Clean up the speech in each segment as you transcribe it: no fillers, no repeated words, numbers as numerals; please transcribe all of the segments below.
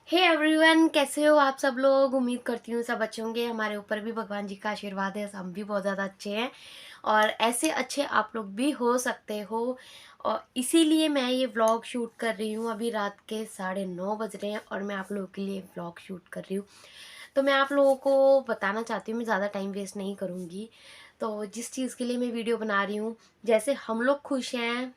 Hey everyone, कैसे हो आप सब लोग। उम्मीद करती हूँ सब अच्छे होंगे। हमारे ऊपर भी भगवान जी का आशीर्वाद है, हम भी बहुत ज़्यादा अच्छे हैं और ऐसे अच्छे आप लोग भी हो सकते हो। और इसीलिए मैं ये व्लॉग शूट कर रही हूँ। अभी रात के 9:30 बज रहे हैं और मैं आप लोगों के लिए व्लॉग शूट कर रही हूँ। तो मैं आप लोगों को बताना चाहती हूँ, मैं ज़्यादा टाइम वेस्ट नहीं करूँगी। तो जिस चीज़ के लिए मैं वीडियो बना रही हूँ, जैसे हम लोग खुश हैं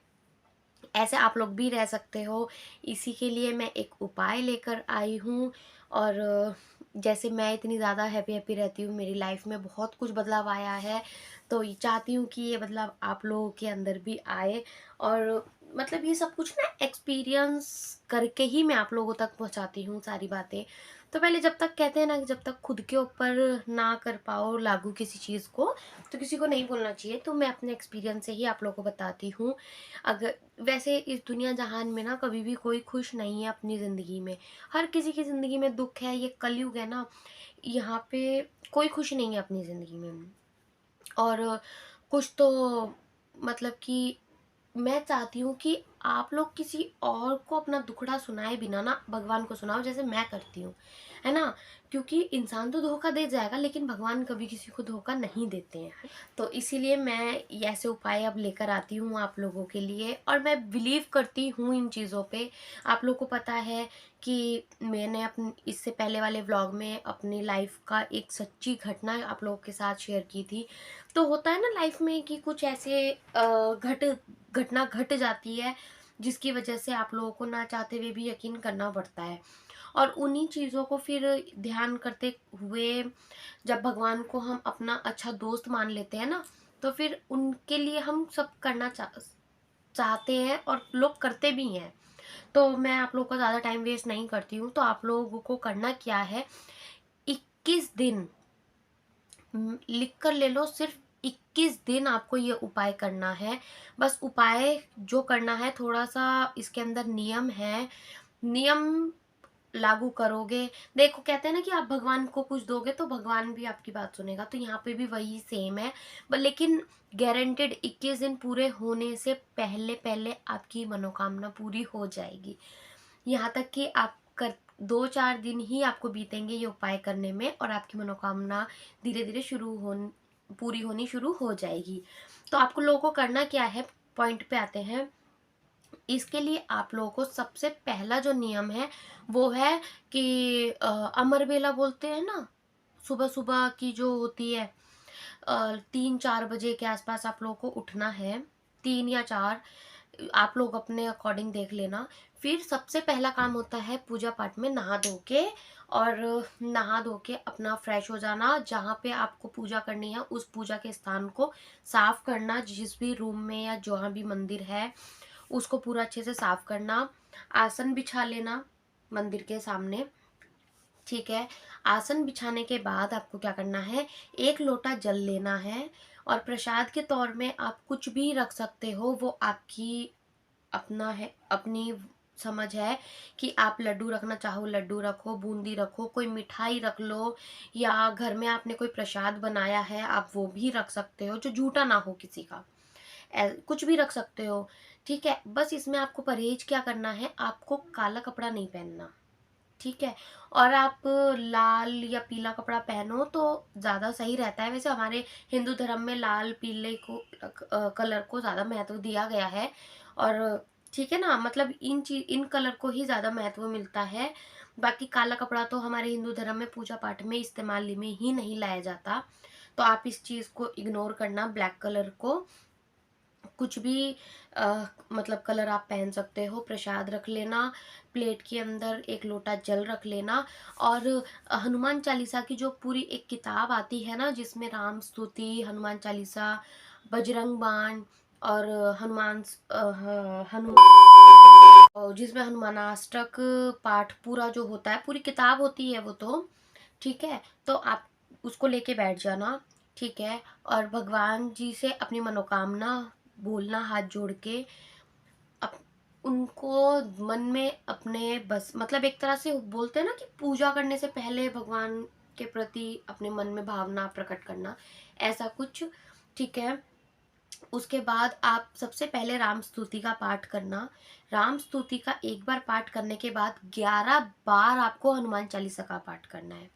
ऐसे आप लोग भी रह सकते हो। इसी के लिए मैं एक उपाय लेकर आई हूँ। और जैसे मैं इतनी ज़्यादा हैप्पी हैप्पी रहती हूँ, मेरी लाइफ में बहुत कुछ बदलाव आया है, तो ये चाहती हूँ कि ये बदलाव आप लोगों के अंदर भी आए। और मतलब ये सब कुछ ना एक्सपीरियंस करके ही मैं आप लोगों तक पहुँचाती हूँ सारी बातें। तो पहले जब तक कहते हैं ना कि जब तक खुद के ऊपर ना कर पाओ लागू किसी चीज़ को, तो किसी को नहीं बोलना चाहिए। तो मैं अपने एक्सपीरियंस से ही आप लोगों को बताती हूँ। अगर वैसे इस दुनिया जहान में ना कभी भी कोई खुश नहीं है अपनी ज़िंदगी में। हर किसी की ज़िंदगी में दुख है, ये कलयुग है ना। यहाँ पे कोई खुश नहीं है अपनी ज़िंदगी में। और कुछ तो मतलब कि मैं चाहती हूँ कि आप लोग किसी और को अपना दुखड़ा सुनाए बिना ना भगवान को सुनाओ, जैसे मैं करती हूँ, है ना। क्योंकि इंसान तो धोखा दे जाएगा, लेकिन भगवान कभी किसी को धोखा नहीं देते हैं। तो इसीलिए मैं ये ऐसे उपाय अब लेकर आती हूँ आप लोगों के लिए, और मैं बिलीव करती हूँ इन चीज़ों पे। आप लोगों को पता है कि मैंने अपने इससे पहले वाले व्लॉग में अपनी लाइफ का एक सच्ची घटना आप लोगों के साथ शेयर की थी। तो होता है ना लाइफ में कि कुछ ऐसे घटना घट जाती है जिसकी वजह से आप लोगों को ना चाहते हुए भी यकीन करना पड़ता है। और उन्हीं चीज़ों को फिर ध्यान करते हुए जब भगवान को हम अपना अच्छा दोस्त मान लेते हैं ना, तो फिर उनके लिए हम सब करना चाहते हैं और लोग करते भी हैं। तो मैं आप लोगों का ज़्यादा टाइम वेस्ट नहीं करती हूँ। तो आप लोगों को करना क्या है, 21 दिन लिख कर ले लो। सिर्फ 21 दिन आपको ये उपाय करना है। बस उपाय जो करना है, थोड़ा सा इसके अंदर नियम है। नियम लागू करोगे, देखो कहते हैं ना कि आप भगवान को कुछ दोगे तो भगवान भी आपकी बात सुनेगा, तो यहाँ पे भी वही सेम है। लेकिन गारंटेड 21 दिन पूरे होने से पहले पहले आपकी मनोकामना पूरी हो जाएगी। यहाँ तक कि आप कर 2-4 दिन ही आपको बीतेंगे ये उपाय करने में, और आपकी मनोकामना धीरे धीरे पूरी होनी शुरू हो जाएगी। तो आपको लोगों को करना क्या है, पॉइंट पे आते हैं। इसके लिए आप लोगों को सबसे पहला जो नियम है वो है कि अमर बेला बोलते हैं ना, सुबह सुबह की जो होती है, 3-4 बजे के आसपास आप लोगों को उठना है। 3 या 4, आप लोग अपने अकॉर्डिंग देख लेना। फिर सबसे पहला काम होता है पूजा पाठ में नहा धो के, और नहा धो के अपना फ्रेश हो जाना। जहाँ पे आपको पूजा करनी है उस पूजा के स्थान को साफ करना, जिस भी रूम में या जहाँ भी मंदिर है उसको पूरा अच्छे से साफ करना। आसन बिछा लेना मंदिर के सामने, ठीक है। आसन बिछाने के बाद आपको क्या करना है, 1 लोटा जल लेना है। और प्रसाद के तौर में आप कुछ भी रख सकते हो, वो आपकी अपना है, अपनी समझ है कि आप लड्डू रखना चाहो लड्डू रखो, बूंदी रखो, कोई मिठाई रख लो, या घर में आपने कोई प्रसाद बनाया है आप वो भी रख सकते हो, जो झूठा ना हो किसी का। कुछ भी रख सकते हो, ठीक है। बस इसमें आपको परहेज क्या करना है, आपको काला कपड़ा नहीं पहनना, ठीक है। और आप लाल या पीला कपड़ा पहनो तो ज़्यादा सही रहता है। वैसे हमारे हिंदू धर्म में लाल पीले को कलर को ज़्यादा महत्व दिया गया है। और ठीक है ना, मतलब इन कलर को ही ज़्यादा महत्व मिलता है। बाकी काला कपड़ा तो हमारे हिंदू धर्म में पूजा पाठ में इस्तेमाल में ही नहीं लाया जाता। तो आप इस चीज़ को इग्नोर करना, ब्लैक कलर को। कुछ भी मतलब कलर आप पहन सकते हो। प्रसाद रख लेना, प्लेट के अंदर 1 लोटा जल रख लेना। और हनुमान चालीसा की जो पूरी एक किताब आती है ना, जिसमें राम स्तुति, हनुमान चालीसा, बजरंग बाण और जिसमें हनुमानाष्टक पाठ पूरा जो होता है, पूरी किताब होती है वो तो, ठीक है। तो आप उसको लेके बैठ जाना, ठीक है। और भगवान जी से अपनी मनोकामना बोलना हाथ जोड़ के, अप, उनको मन में अपने, बस मतलब एक तरह से बोलते हैं ना कि पूजा करने से पहले भगवान के प्रति अपने मन में भावना प्रकट करना, ऐसा कुछ, ठीक है। उसके बाद आप सबसे पहले राम स्तुति का पाठ करना। राम स्तुति का एक बार पाठ करने के बाद 11 बार आपको हनुमान चालीसा का पाठ करना है,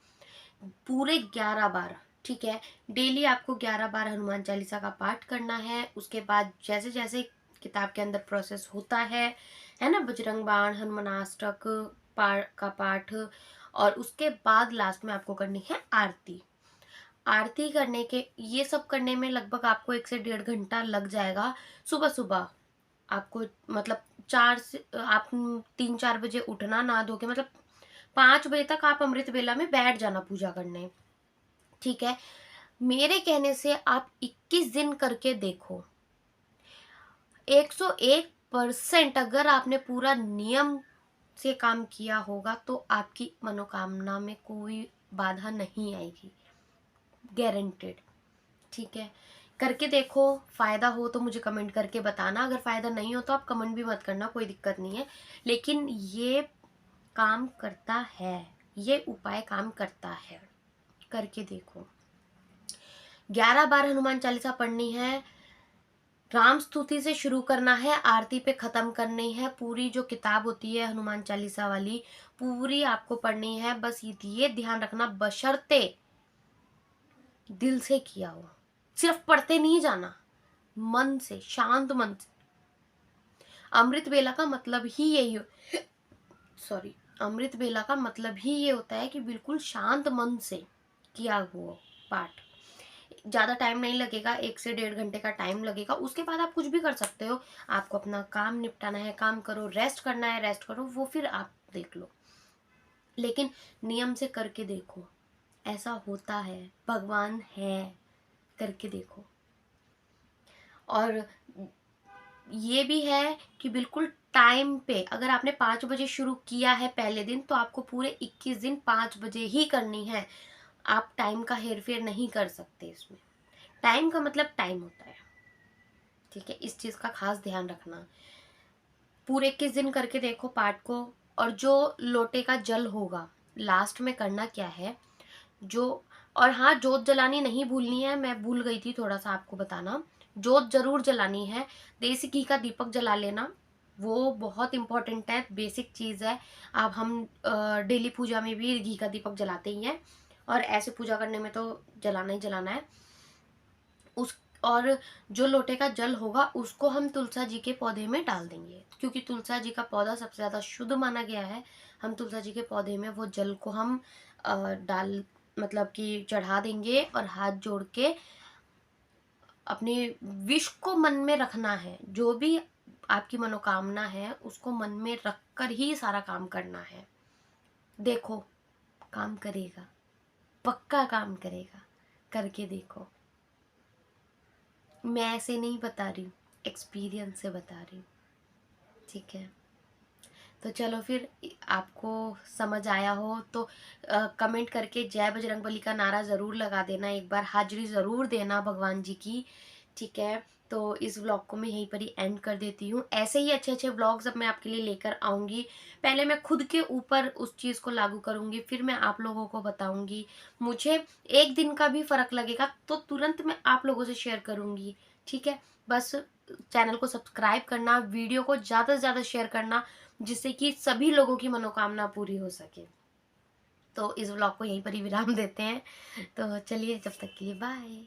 पूरे 11 बार। ठीक है, डेली आपको 11 बार हनुमान चालीसा का पाठ करना है। उसके बाद जैसे जैसे किताब के अंदर प्रोसेस होता है ना, बजरंग बाण, हनुमानाष्टक का पाठ, और उसके बाद लास्ट में आपको करनी है आरती। आरती करने के, ये सब करने में लगभग आपको 1 से 1.5 घंटा लग जाएगा। सुबह सुबह आपको मतलब 3-4 बजे उठना, नहा धो के, मतलब 5 बजे तक आप अमृत वेला में बैठ जाना पूजा करने। ठीक है, मेरे कहने से आप 21 दिन करके देखो, 101% अगर आपने पूरा नियम से काम किया होगा तो आपकी मनोकामना में कोई बाधा नहीं आएगी, गारंटेड। ठीक है, करके देखो, फायदा हो तो मुझे कमेंट करके बताना, अगर फायदा नहीं हो तो आप कमेंट भी मत करना, कोई दिक्कत नहीं है। लेकिन ये काम करता है, ये उपाय काम करता है, करके देखो। 11 बार हनुमान चालीसा पढ़नी है, राम स्तुति से शुरू करना है, आरती पे खत्म करनी है। पूरी जो किताब होती है हनुमान चालीसा वाली, पूरी आपको पढ़नी है। बस ये ध्यान रखना, बशर्ते दिल से किया हो, सिर्फ पढ़ते नहीं जाना, मन से, शांत मन से। अमृत वेला का मतलब ही यही सॉरी अमृत वेला का मतलब ही ये होता है कि बिल्कुल शांत मन से किया हुआ पाठ। ज़्यादा टाइम नहीं लगेगा, 1 से 1.5 घंटे का टाइम लगेगा। उसके बाद आप कुछ भी कर सकते हो, आपको अपना काम निपटाना है काम करो, रेस्ट करना है रेस्ट करो, वो फिर आप देख लो। लेकिन नियम से करके देखो, ऐसा होता है, भगवान है, करके देखो। और ये भी है कि बिल्कुल टाइम पे, अगर आपने 5 बजे शुरू किया है पहले दिन, तो आपको पूरे 21 दिन 5 बजे ही करनी है। आप टाइम का हेरफेर नहीं कर सकते इसमें, टाइम का मतलब टाइम होता है। ठीक है, इस चीज़ का खास ध्यान रखना। पूरे 21 दिन करके देखो पाठ को। और जो लोटे का जल होगा, लास्ट में करना क्या है, जो, और हाँ, जोत जलानी नहीं भूलनी है, मैं भूल गई थी थोड़ा सा आपको बताना, जोत जरूर जलानी है। देसी घी का दीपक जला लेना, वो बहुत इंपॉर्टेंट है, बेसिक चीज़ है। अब हम डेली पूजा में भी घी का दीपक जलाते ही हैं, और ऐसे पूजा करने में तो जलाना ही जलाना है। उस और जो लोटे का जल होगा उसको हम तुलसा जी के पौधे में डाल देंगे, क्योंकि तुलसा जी का पौधा सबसे ज़्यादा शुद्ध माना गया है। हम तुलसा जी के पौधे में वो जल को हम डाल मतलब कि चढ़ा देंगे, और हाथ जोड़ के अपने विश को मन में रखना है। जो भी आपकी मनोकामना है उसको मन में रख कर ही सारा काम करना है। देखो, काम करेगा, पक्का काम करेगा, करके देखो। मैं ऐसे नहीं बता रही हूँ, एक्सपीरियंस से बता रही हूँ। ठीक है, तो चलो फिर, आपको समझ आया हो तो कमेंट करके जय बजरंगबली का नारा ज़रूर लगा देना, एक बार हाजिरी ज़रूर देना भगवान जी की। ठीक है, तो इस व्लॉग को मैं यहीं पर ही एंड कर देती हूँ। ऐसे ही अच्छे अच्छे व्लॉग्स अब मैं आपके लिए लेकर आऊँगी। पहले मैं खुद के ऊपर उस चीज़ को लागू करूँगी, फिर मैं आप लोगों को बताऊँगी। मुझे एक दिन का भी फ़र्क लगेगा तो तुरंत मैं आप लोगों से शेयर करूँगी। ठीक है, बस चैनल को सब्सक्राइब करना, वीडियो को ज़्यादा से ज़्यादा शेयर करना, जिससे कि सभी लोगों की मनोकामना पूरी हो सके। तो इस व्लॉग को यहीं पर ही विराम देते हैं। तो चलिए, जब तक के लिए बाय।